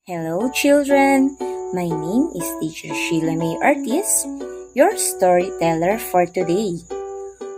Hello children, my name is Teacher Sheila May Ortiz, your storyteller for today.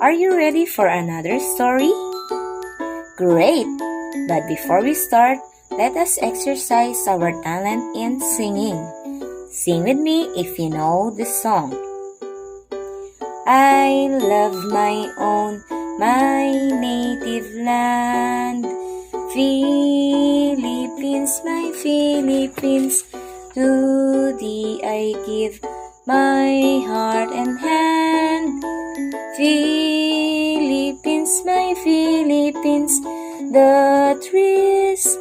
Are you ready for another story? Great! But before we start, let us exercise our talent in singing. Sing with me if you know this song. I love my own, my native land, Philippines, my Philippines, to thee I give my heart and hand. Philippines, my Philippines, the trees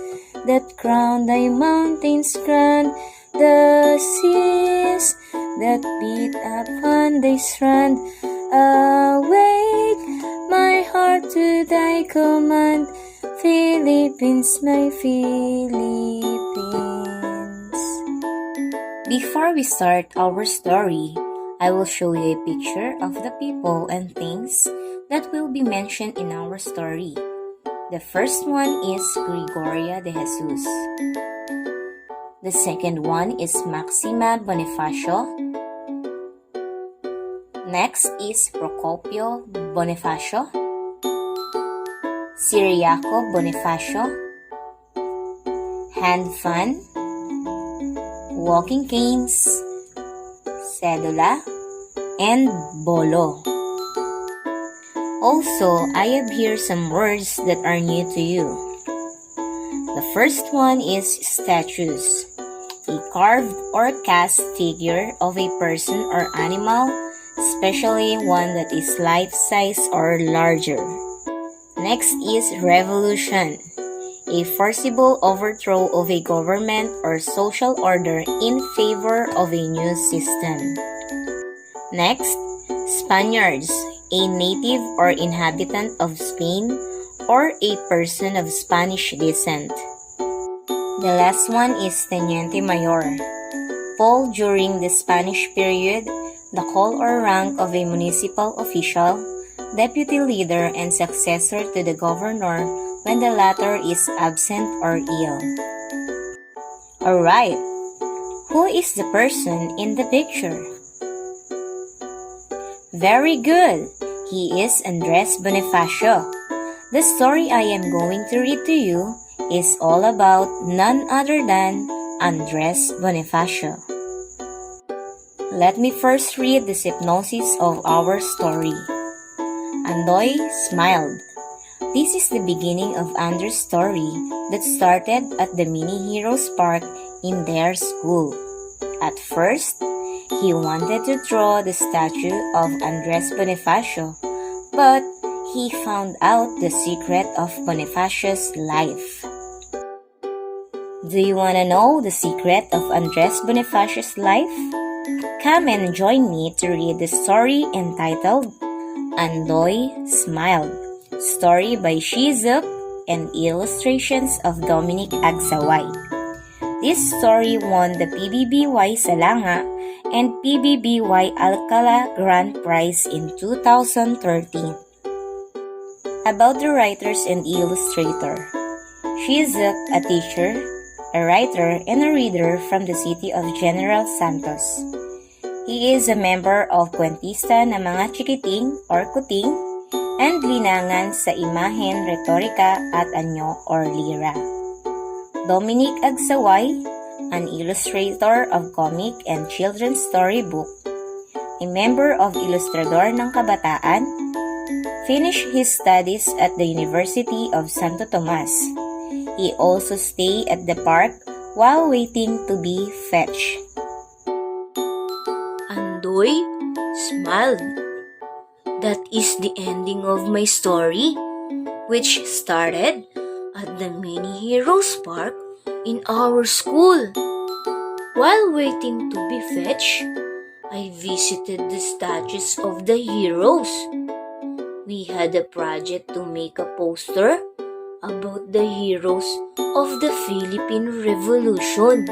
that crown thy mountains grand, the seas that beat upon thy strand, awake my heart to thy command, Philippines, my Philippines. Before we start our story, I will show you a picture of the people and things that will be mentioned in our story. The first one is Gregoria de Jesus. The second one is Maxima Bonifacio. Next is Procopio Bonifacio, Ciriaco Bonifacio, hand fan, walking canes, cedula, and bolo. Also, I have here some words that are new to you. The first one is statues, a carved or cast figure of a person or animal, especially one that is life-size or larger. Next is revolution, a forcible overthrow of a government or social order in favor of a new system. Next, Spaniards, a native or inhabitant of Spain or a person of Spanish descent. The last one is Teniente Mayor, poll during the Spanish period, the call or rank of a municipal official, deputy leader and successor to the governor when the latter is absent or ill. Alright, who is the person in the picture? Very good! He is Andres Bonifacio. The story I am going to read to you is all about none other than Andres Bonifacio. Let me first read the synopsis of our story. Andoy Smiled. This is the beginning of Andres' story that started at the Mini Heroes Park in their school. At first, he wanted to draw the statue of Andres Bonifacio, but he found out the secret of Bonifacio's life. Do you want to know the secret of Andres Bonifacio's life? Come and join me to read the story entitled Andoy Smiled, story by Shiela and illustrations of Dominic Agsaway. This story won the PBBY Salanga and PBBY Alcala Grand Prize in 2013. About the writers and illustrator. She is a teacher, a writer, and a reader from the city of General Santos. He is a member of Kwentista na mga Chikiting or Kuting and Linangan sa Imahen, Retorika at Anyo or Lira. Dominic Agsaway, an illustrator of comic and children's storybook, a member of Ilustrador ng Kabataan, finished his studies at the University of Santo Tomas. He also stayed at the park while waiting to be fetched. Andoy Smiled. That is the ending of my story, which started at the Mini Heroes Park in our school. While waiting to be fetched, I visited the statues of the heroes. We had a project to make a poster about the heroes of the Philippine Revolution.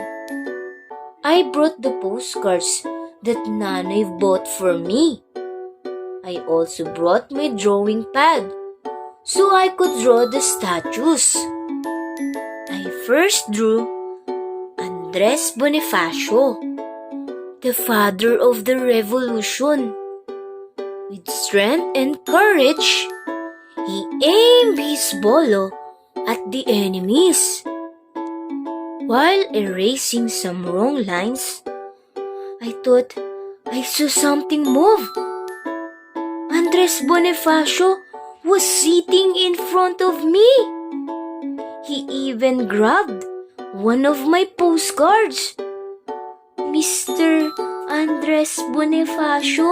I brought the postcards that Nanay bought for me. I also brought my drawing pad so I could draw the statues. I first drew Andres Bonifacio, the father of the revolution. With strength and courage, he aimed his bolo at the enemies. While erasing some wrong lines, I thought I saw something move. Andres Bonifacio was sitting in front of me. He even grabbed one of my postcards. Mr. Andres Bonifacio,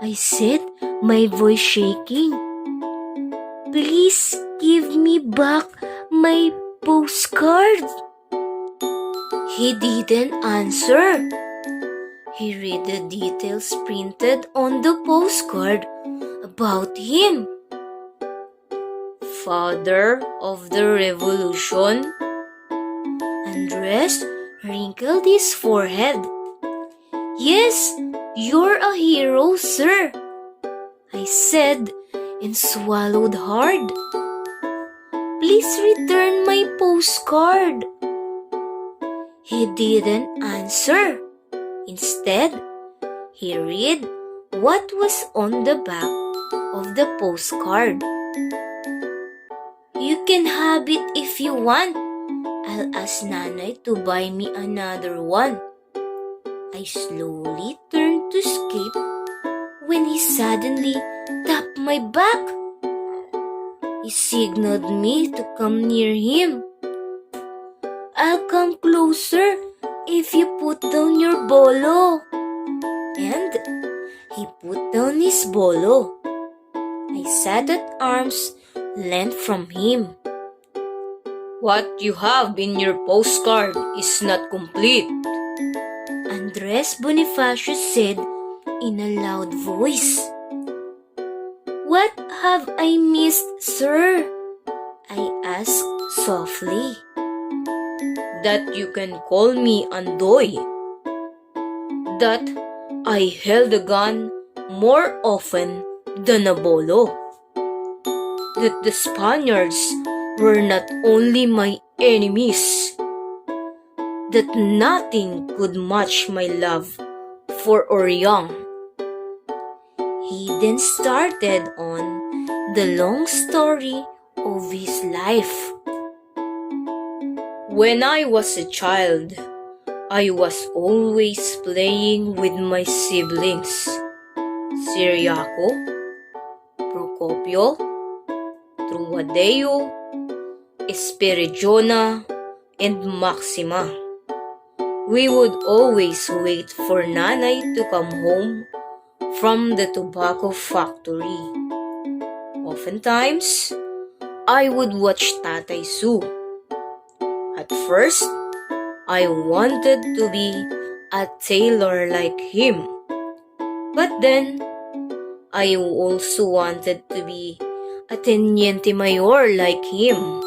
I said, my voice shaking. Please give me back my postcard. He didn't answer. He read the details printed on the postcard about him. Father of the revolution. Andres wrinkled his forehead. Yes, you're a hero, sir, I said and swallowed hard. Please return my postcard. He didn't answer. Instead, he read what was on the back of the postcard. You can have it if you want. I'll ask Nanay to buy me another one. I slowly turned to escape when he suddenly tapped my back. He signaled me to come near him. I'll come closer if you put down your bolo. And he put down his bolo. I sat at arm's length from him. What you have in your postcard is not complete, Andres Bonifacio said in a loud voice. What have I missed, sir? I asked softly. That you can call me Andoy. That I held a gun more often than a bolo. That the Spaniards were not only my enemies. That nothing could match my love for Oriang. He then started on the long story of his life. When I was a child, I was always playing with my siblings, Siriaco, Procopio, Truadeo, Esperidiona, and Maxima. We would always wait for Nanay to come home from the tobacco factory. Oftentimes, I would watch Tatay Su. At first, I wanted to be a tailor like him. But then, I also wanted to be a teniente mayor like him.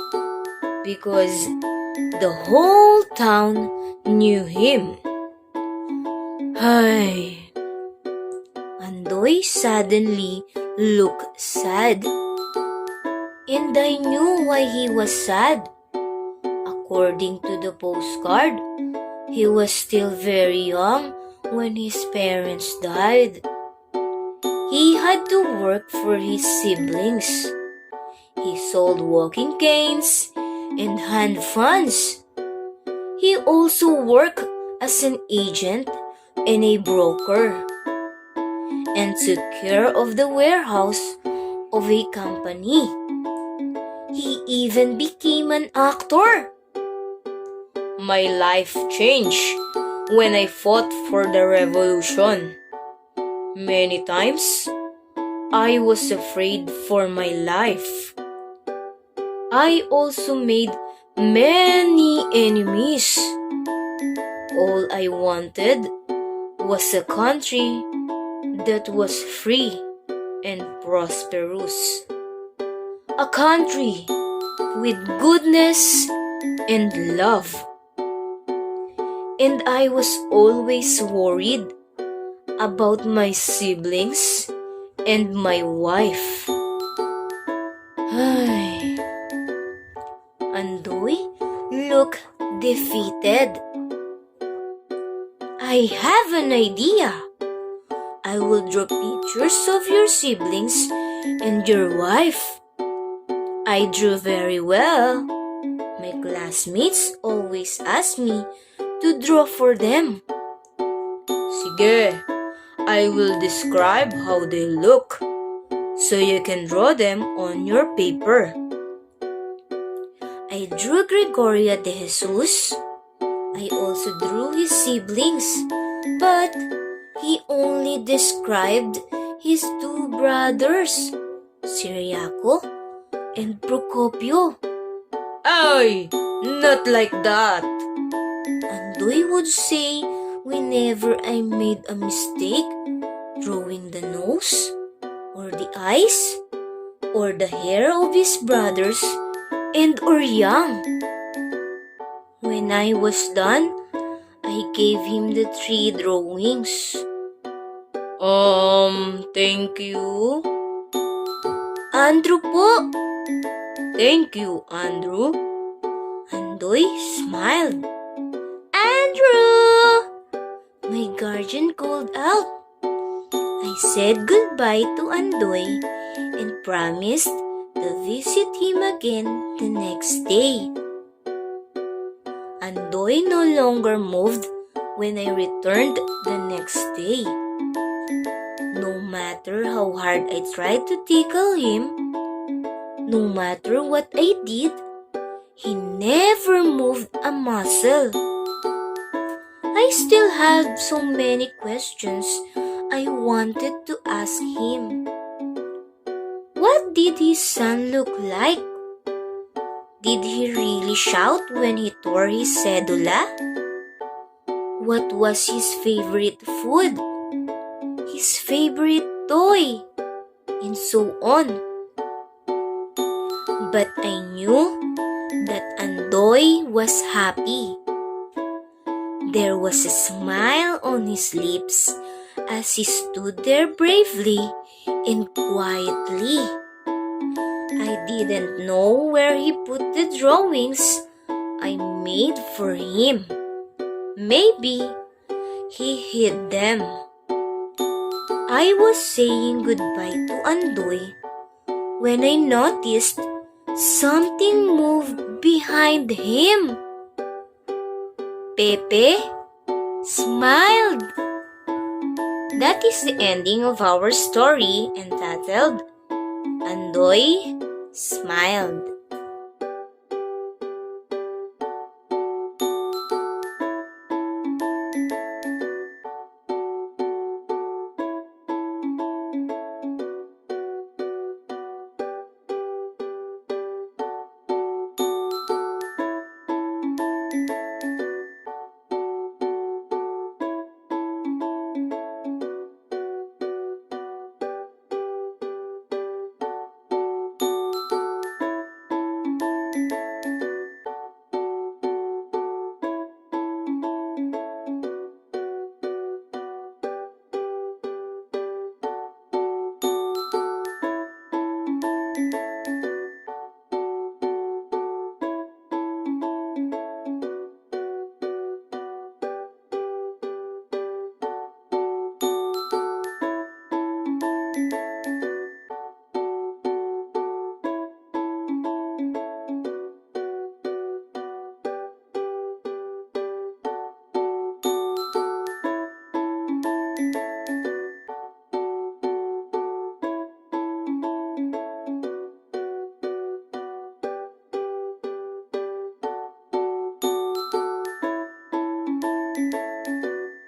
Because the whole town knew him. Ay. Andoy suddenly looked sad. And I knew why he was sad. According to the postcard, he was still very young when his parents died. He had to work for his siblings. He sold walking canes and hand fans. He also worked as an agent and a broker and took care of the warehouse of a company. He even became an actor. My life changed when I fought for the revolution. Many times, I was afraid for my life. I also made many enemies. All I wanted was a country that was free and prosperous. A country with goodness and love. And I was always worried about my siblings and my wife. Ay. Andoy looked defeated. I have an idea. I will draw pictures of your siblings and your wife. I drew very well. My classmates always ask me to draw for them. Sige, I will describe how they look so you can draw them on your paper. I drew Gregoria de Jesus. I also drew his siblings, but he only described his two brothers, Ciriaco and Procopio. Ay, not like that. Andoy would say whenever I made a mistake drawing the nose, or the eyes, or the hair of his brothers and or young. When I was done, I gave him the 3 drawings. Thank you. Andrew po. Thank you, Andrew. Andoy smiled. Andrew! My guardian called out. I said goodbye to Andoy and promised to visit him again the next day. Andoy no longer moved when I returned the next day. No matter how hard I tried to tickle him, no matter what I did, he never moved a muscle. I still had so many questions I wanted to ask him. What did his son look like? Did he really shout when he tore his cedula? What was his favorite food? His favorite toy? And so on. But I knew that Andoy was happy. There was a smile on his lips as he stood there bravely and quietly. I didn't know where he put the drawings I made for him. Maybe he hid them. I was saying goodbye to Andoy when I noticed something moved behind him. Pepe smiled. That is the ending of our story entitled Andoy Smiled.